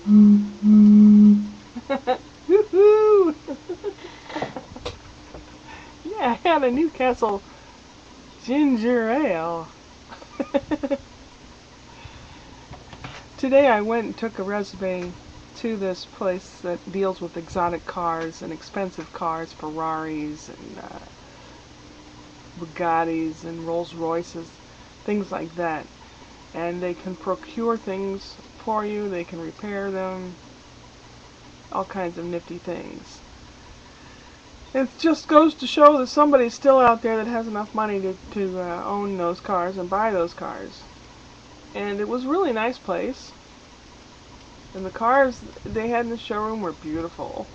Woohoo! Yeah, I had a Newcastle ginger ale. Today I went and took a resume to this place that deals with exotic cars and expensive cars, Ferraris and Bugattis and Rolls Royces, things like that. And they can procure things for you, they can repair them, all kinds of nifty things. It just goes to show that somebody's still out there that has enough money to own those cars and buy those cars. And it was a really nice place. And the cars they had in the showroom were beautiful.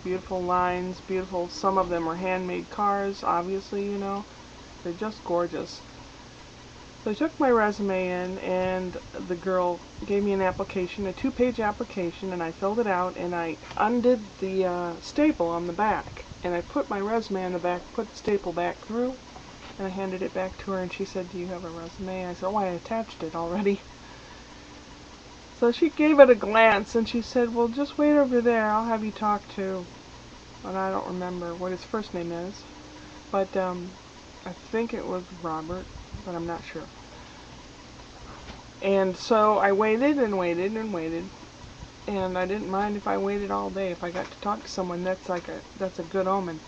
Beautiful lines, beautiful. Some of them are handmade cars, obviously, you know. They're just gorgeous. So I took my resume in, and the girl gave me an application, a 2-page application, and I filled it out, and I undid the staple on the back. And I put my resume on the back, put the staple back through, and I handed it back to her, and she said, "Do you have a resume?" And I said, "Oh, I attached it already." So she gave it a glance, and she said, "Well, just wait over there. I'll have you talk to," and I don't remember what his first name is, but I think it was Robert, but I'm not sure. And so I waited and waited and waited, and I didn't mind if I waited all day. If I got to talk to someone, that's a good omen.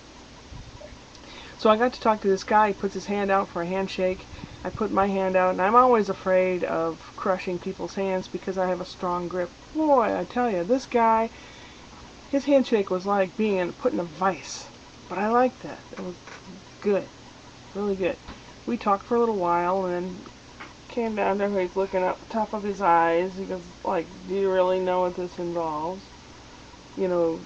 So I got to talk to this guy. He puts his hand out for a handshake. I put my hand out, and I'm always afraid of crushing people's hands because I have a strong grip. Boy, I tell you, this guy, his handshake was like being put in a vice. But I liked that. It was good, really good. We talked for a little while, and then came down to where he's looking up the top of his eyes. He goes, like, "Do you really know what this involves? You know,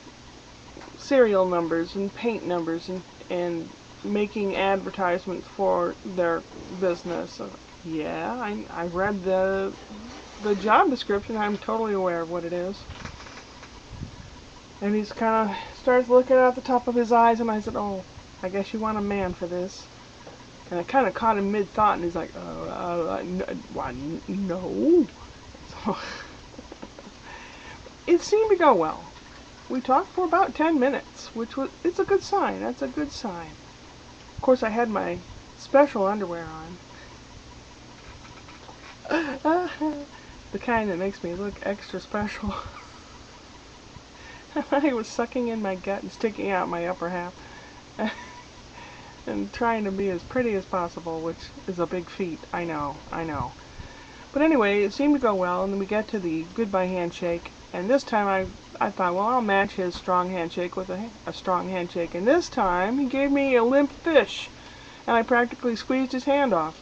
serial numbers and paint numbers and making advertisements for their business." So, yeah, I read the job description. I'm totally aware of what it is. And he's kind of starts looking at the top of his eyes, and I said, "Oh, I guess you want a man for this." And I kind of caught him mid-thought, and he's like, why, no. So it seemed to go well. We talked for about 10 minutes, which was, it's a good sign. That's a good sign. Of course, I had my special underwear on. The kind that makes me look extra special. I was sucking in my gut and sticking out my upper half. And trying to be as pretty as possible, which is a big feat. I know, I know. But anyway, it seemed to go well, and then we get to the goodbye handshake, and this time I thought, well, I'll match his strong handshake with a strong handshake, and this time he gave me a limp fish, and I practically squeezed his hand off,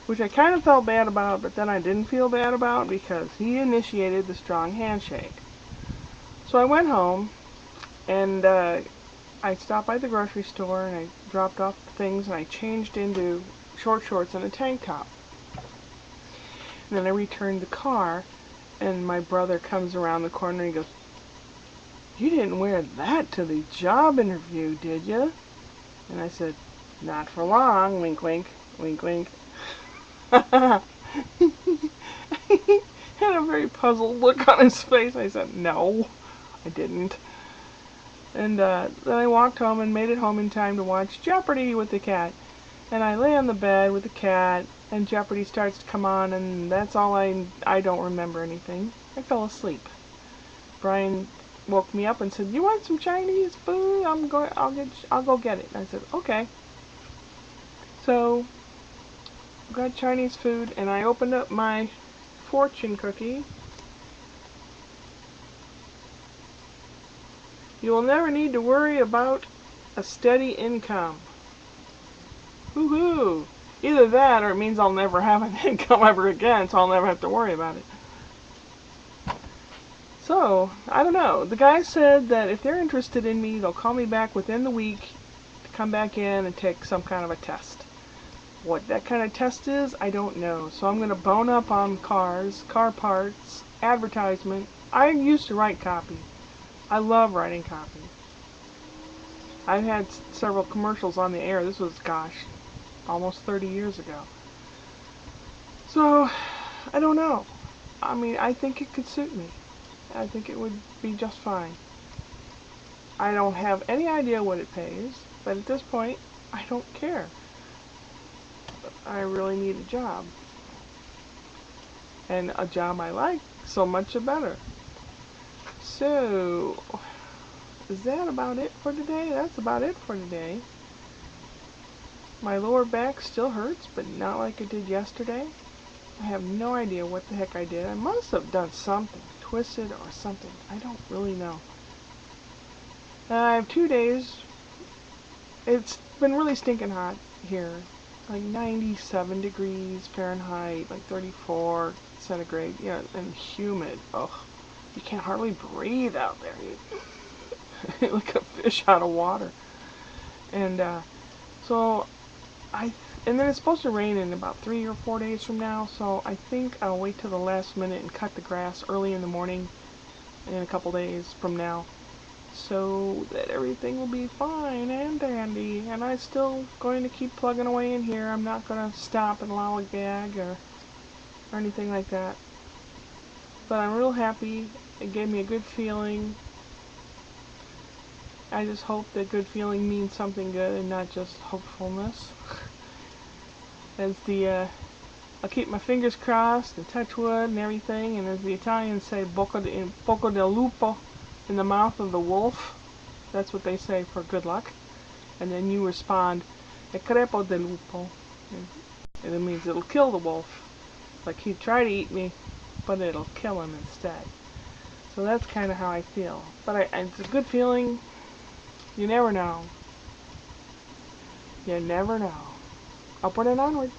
which I kind of felt bad about, but then I didn't feel bad about because he initiated the strong handshake. So I went home, and I stopped by the grocery store, and I dropped off things, and I changed into short shorts and a tank top. And then I returned the car, and my brother comes around the corner and he goes, "You didn't wear that to the job interview, did you?" And I said, "Not for long, wink wink, wink wink." He had a very puzzled look on his face. I said, "No, I didn't." And then I walked home and made it home in time to watch Jeopardy with the cat. And I lay on the bed with the cat, and Jeopardy starts to come on, and that's all I don't remember anything. I fell asleep. Brian woke me up and said, "You want some Chinese food? I'll go get it." And I said, "Okay." So got Chinese food, and I opened up my fortune cookie. "You will never need to worry about a steady income." Woohoo! Either that, or it means I'll never have an income ever again, so I'll never have to worry about it. So, I don't know. The guy said that if they're interested in me, they'll call me back within the week to come back in and take some kind of a test. What that kind of test is, I don't know. So I'm going to bone up on cars, car parts, advertisement. I used to write copy. I love writing copy. I've had several commercials on the air. This was, gosh, almost 30 years ago. So, I don't know. I mean, I think it could suit me. I think it would be just fine. I don't have any idea what it pays, but at this point, I don't care. I really need a job. And a job I like, so much the better. So, is that about it for today? That's about it for today. My lower back still hurts, but not like it did yesterday. I have no idea what the heck I did. I must have done something, twisted or something. I don't really know. I have 2 days. It's been really stinking hot here. Like 97 degrees Fahrenheit, like 34 centigrade, yeah, and humid. Ugh, you can't hardly breathe out there. You like a fish out of water. And so and then it's supposed to rain in about 3 or 4 days from now. So I think I'll wait till the last minute and cut the grass early in the morning, in a couple days from now, so that everything will be fine and dandy. And I'm still going to keep plugging away in here. I'm not going to stop and lollygag or anything like that. But I'm real happy. It gave me a good feeling. I just hope that good feeling means something good and not just hopefulness. As I'll keep my fingers crossed and touch wood and everything. And as the Italians say, bocca del lupo, in the mouth of the wolf. That's what they say for good luck. And then you respond, e crepo del lupo. And it means it'll kill the wolf. Like he'd try to eat me, but it'll kill him instead. So that's kind of how I feel. But it's a good feeling. You never know. You never know. Upward and onward.